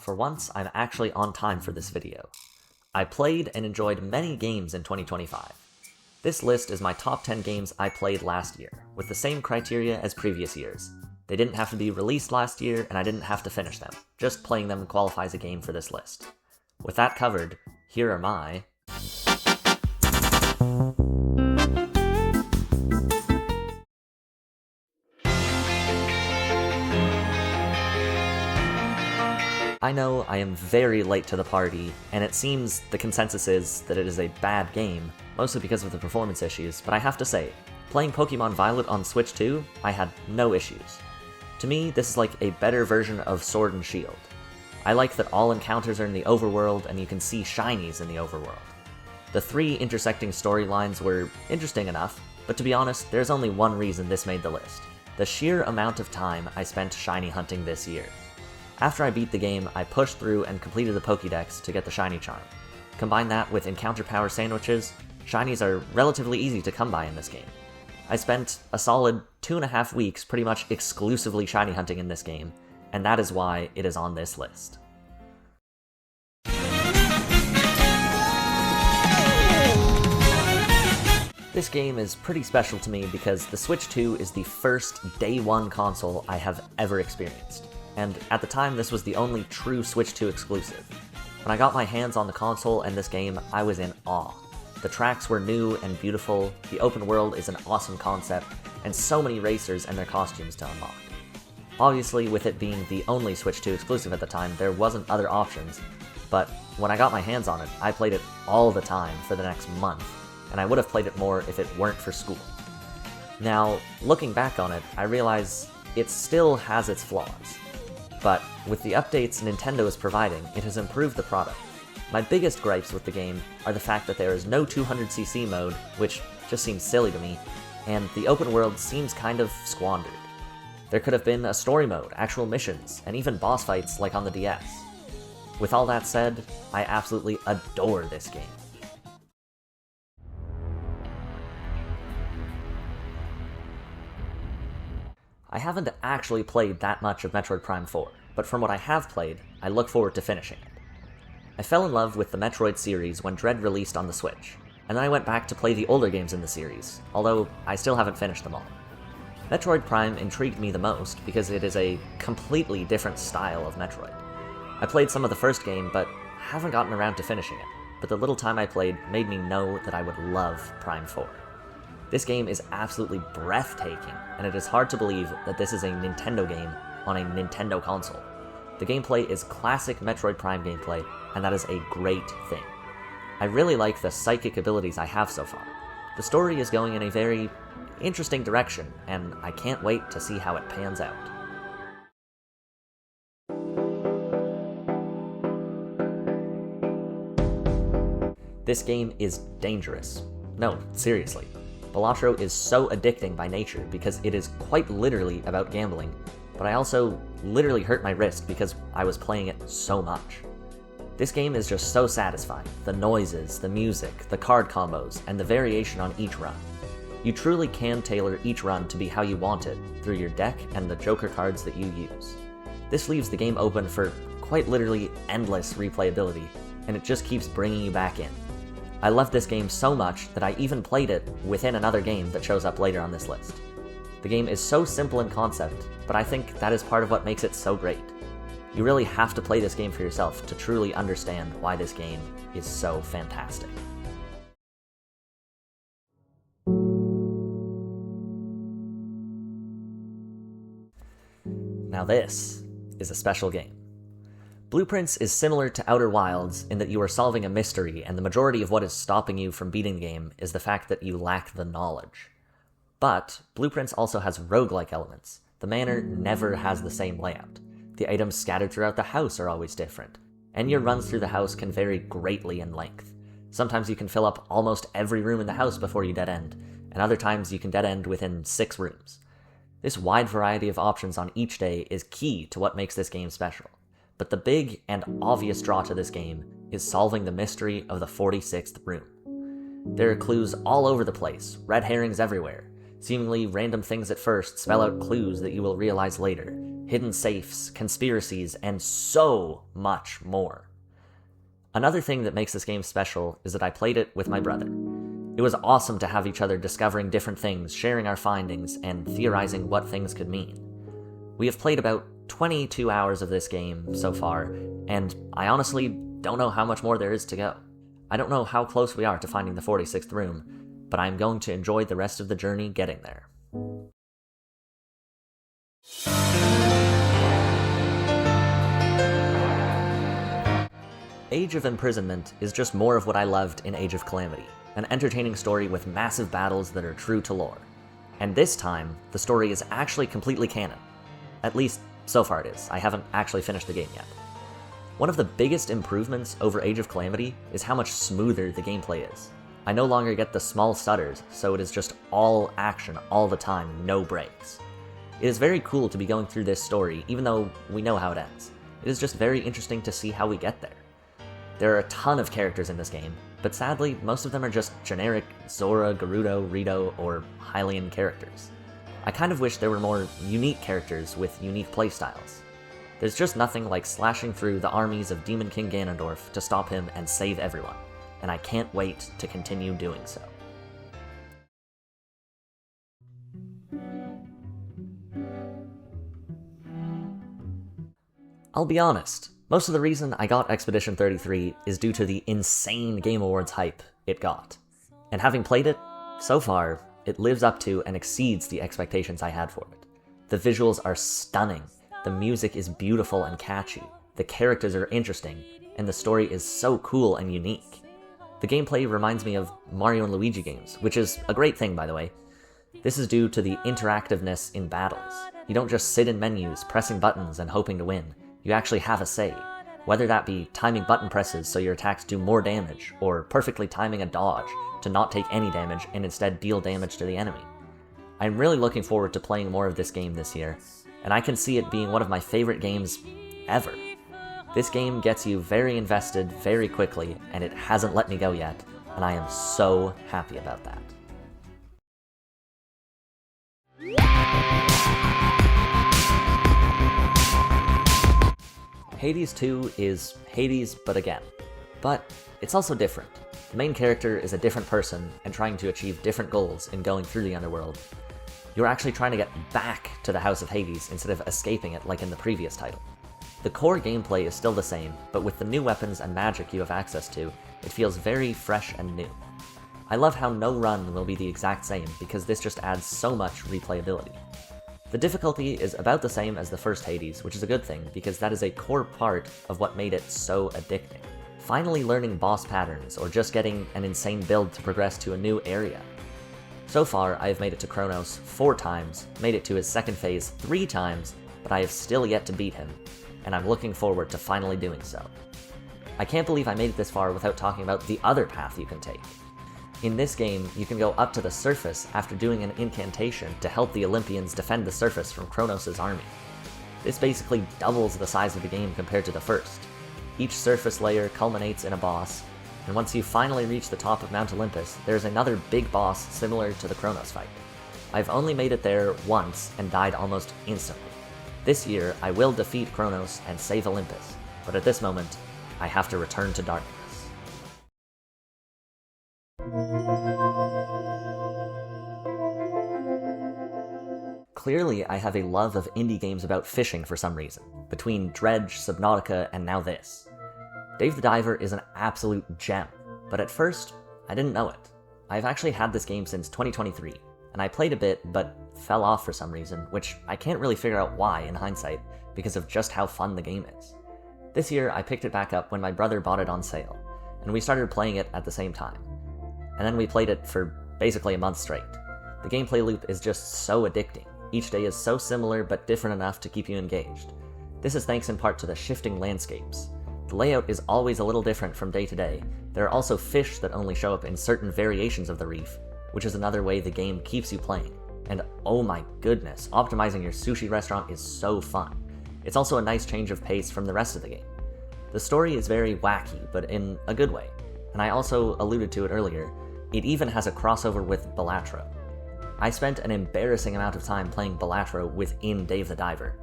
for once I'm actually on time for this video. I played and enjoyed many games in 2025. This list is my top 10 games I played last year, with the same criteria as previous years. They didn't have to be released last year, and I didn't have to finish them. Just playing them qualifies a game for this list. With that covered, here are my... I know I am very late to the party, and it seems the consensus is that it is a bad game, mostly because of the performance issues, but I have to say, playing Pokemon Violet on Switch 2, I had no issues. To me, this is like a better version of Sword and Shield. I like that all encounters are in the overworld, and you can see shinies in the overworld. The 3 intersecting storylines were interesting enough, but to be honest, there's only one reason this made the list: the sheer amount of time I spent shiny hunting this year. After I beat the game, I pushed through and completed the Pokédex to get the shiny charm. Combine that with encounter power sandwiches, shinies are relatively easy to come by in this game. I spent a solid 2.5 weeks pretty much exclusively shiny hunting in this game, and that is why it is on this list. This game is pretty special to me because the Switch 2 is the first day one console I have ever experienced. And at the time, this was the only true Switch 2 exclusive. When I got my hands on the console and this game, I was in awe. The tracks were new and beautiful, the open world is an awesome concept, and so many racers and their costumes to unlock. Obviously, with it being the only Switch 2 exclusive at the time, there wasn't other options, but when I got my hands on it, I played it all the time for the next month, and I would have played it more if it weren't for school. Now, looking back on it, I realize it still has its flaws. But with the updates Nintendo is providing, it has improved the product. My biggest gripes with the game are the fact that there is no 200cc mode, which just seems silly to me, and the open world seems kind of squandered. There could have been a story mode, actual missions, and even boss fights like on the DS. With all that said, I absolutely adore this game. I haven't actually played that much of Metroid Prime 4, but from what I have played, I look forward to finishing it. I fell in love with the Metroid series when Dread released on the Switch, and then I went back to play the older games in the series, although I still haven't finished them all. Metroid Prime intrigued me the most because it is a completely different style of Metroid. I played some of the first game, but haven't gotten around to finishing it, but the little time I played made me know that I would love Prime 4. This game is absolutely breathtaking, and it is hard to believe that this is a Nintendo game on a Nintendo console. The gameplay is classic Metroid Prime gameplay, and that is a great thing. I really like the psychic abilities I have so far. The story is going in a very interesting direction, and I can't wait to see how it pans out. This game is dangerous. No, seriously. Balatro is so addicting by nature because it is quite literally about gambling, but I also literally hurt my wrist because I was playing it so much. This game is just so satisfying. The noises, the music, the card combos, and the variation on each run. You truly can tailor each run to be how you want it through your deck and the Joker cards that you use. This leaves the game open for quite literally endless replayability, and it just keeps bringing you back in. I love this game so much that I even played it within another game that shows up later on this list. The game is so simple in concept, but I think that is part of what makes it so great. You really have to play this game for yourself to truly understand why this game is so fantastic. Now this is a special game. Blueprints is similar to Outer Wilds in that you are solving a mystery, and the majority of what is stopping you from beating the game is the fact that you lack the knowledge. But Blueprints also has roguelike elements. The manor never has the same layout. The items scattered throughout the house are always different, and your runs through the house can vary greatly in length. Sometimes you can fill up almost every room in the house before you dead end, and other times you can dead end within 6 rooms. This wide variety of options on each day is key to what makes this game special. But the big and obvious draw to this game is solving the mystery of the 46th room. There are clues all over the place, red herrings everywhere. Seemingly random things at first spell out clues that you will realize later, hidden safes, conspiracies, and so much more. Another thing that makes this game special is that I played it with my brother. It was awesome to have each other discovering different things, sharing our findings, and theorizing what things could mean. We have played about 22 hours of this game so far, and I honestly don't know how much more there is to go. I don't know how close we are to finding the 46th room, but I'm going to enjoy the rest of the journey getting there. Age of Imprisonment is just more of what I loved in Age of Calamity, an entertaining story with massive battles that are true to lore. And this time, the story is actually completely canon. At least, so far it is. I haven't actually finished the game yet. One of the biggest improvements over Age of Calamity is how much smoother the gameplay is. I no longer get the small stutters, so it is just all action all the time, no breaks. It is very cool to be going through this story, even though we know how it ends. It is just very interesting to see how we get there. There are a ton of characters in this game, but sadly, most of them are just generic Zora, Gerudo, Rito, or Hylian characters. I kind of wish there were more unique characters with unique playstyles. There's just nothing like slashing through the armies of Demon King Ganondorf to stop him and save everyone, and I can't wait to continue doing so. I'll be honest, most of the reason I got Expedition 33 is due to the insane Game Awards hype it got. And having played it, so far, it lives up to and exceeds the expectations I had for it. The visuals are stunning, the music is beautiful and catchy, the characters are interesting, and the story is so cool and unique. The gameplay reminds me of Mario and Luigi games, which is a great thing, by the way. This is due to the interactiveness in battles. You don't just sit in menus, pressing buttons and hoping to win. You actually have a say, whether that be timing button presses so your attacks do more damage, or perfectly timing a dodge to not take any damage and instead deal damage to the enemy. I'm really looking forward to playing more of this game this year, and I can see it being one of my favorite games ever. This game gets you very invested very quickly, and it hasn't let me go yet, and I am so happy about that. Hades 2 is Hades, but again. But it's also different. The main character is a different person and trying to achieve different goals in going through the underworld. You're actually trying to get back to the House of Hades instead of escaping it like in the previous title. The core gameplay is still the same, but with the new weapons and magic you have access to, it feels very fresh and new. I love how no run will be the exact same because this just adds so much replayability. The difficulty is about the same as the first Hades, which is a good thing, because that is a core part of what made it so addicting. Finally learning boss patterns, or just getting an insane build to progress to a new area. So far, I have made it to Kronos 4 times, made it to his second phase 3 times, but I have still yet to beat him, and I'm looking forward to finally doing so. I can't believe I made it this far without talking about the other path you can take. In this game, you can go up to the surface after doing an incantation to help the Olympians defend the surface from Kronos' army. This basically doubles the size of the game compared to the first. Each surface layer culminates in a boss, and once you finally reach the top of Mount Olympus, there's another big boss similar to the Kronos fight. I've only made it there once and died almost instantly. This year, I will defeat Kronos and save Olympus, but at this moment, I have to return to darkness. Clearly, I have a love of indie games about fishing for some reason, between Dredge, Subnautica, and now this. Dave the Diver is an absolute gem, but at first, I didn't know it. I've actually had this game since 2023, and I played a bit, but fell off for some reason, which I can't really figure out why in hindsight, because of just how fun the game is. This year, I picked it back up when my brother bought it on sale, and we started playing it at the same time. And then we played it for basically a month straight. The gameplay loop is just so addicting. Each day is so similar but different enough to keep you engaged. This is thanks in part to the shifting landscapes. The layout is always a little different from day to day. There are also fish that only show up in certain variations of the reef, which is another way the game keeps you playing. And oh my goodness, optimizing your sushi restaurant is so fun. It's also a nice change of pace from the rest of the game. The story is very wacky, but in a good way. And I also alluded to it earlier, it even has a crossover with Balatro. I spent an embarrassing amount of time playing Balatro within Dave the Diver.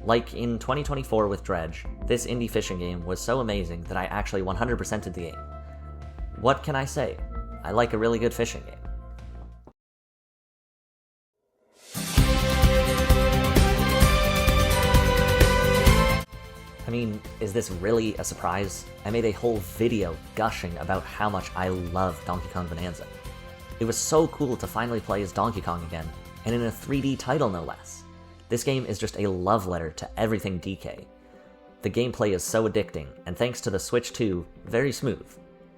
Like in 2024 with Dredge, this indie fishing game was so amazing that I actually 100%ed the game. What can I say? I like a really good fishing game. I mean, is this really a surprise? I made a whole video gushing about how much I love Donkey Kong Bonanza. It was so cool to finally play as Donkey Kong again, and in a 3D title no less. This game is just a love letter to everything DK. The gameplay is so addicting, and thanks to the Switch 2, very smooth.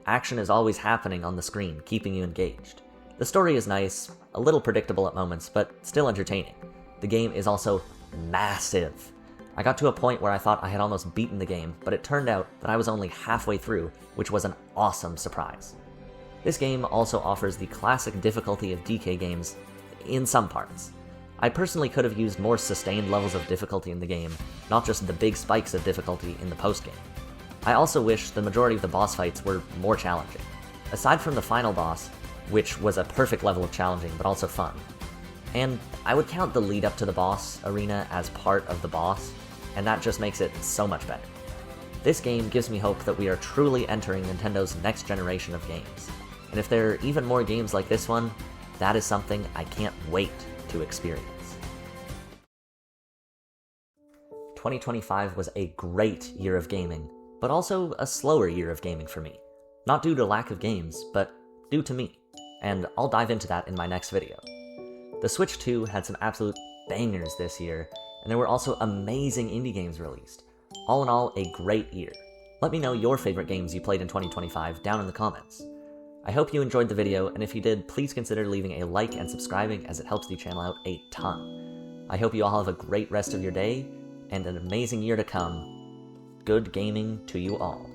Action is always happening on the screen, keeping you engaged. The story is nice, a little predictable at moments, but still entertaining. The game is also massive. I got to a point where I thought I had almost beaten the game, but it turned out that I was only halfway through, which was an awesome surprise. This game also offers the classic difficulty of DK games in some parts. I personally could have used more sustained levels of difficulty in the game, not just the big spikes of difficulty in the post-game. I also wish the majority of the boss fights were more challenging. Aside from the final boss, which was a perfect level of challenging but also fun. And I would count the lead up to the boss arena as part of the boss, and that just makes it so much better. This game gives me hope that we are truly entering Nintendo's next generation of games. And if there are even more games like this one, that is something I can't wait to experience. 2025 was a great year of gaming, but also a slower year of gaming for me. Not due to lack of games, but due to me. And I'll dive into that in my next video. The Switch 2 had some absolute bangers this year, and there were also amazing indie games released. All in all, a great year. Let me know your favorite games you played in 2025 down in the comments. I hope you enjoyed the video, and if you did, please consider leaving a like and subscribing as it helps the channel out a ton. I hope you all have a great rest of your day, and an amazing year to come. Good gaming to you all.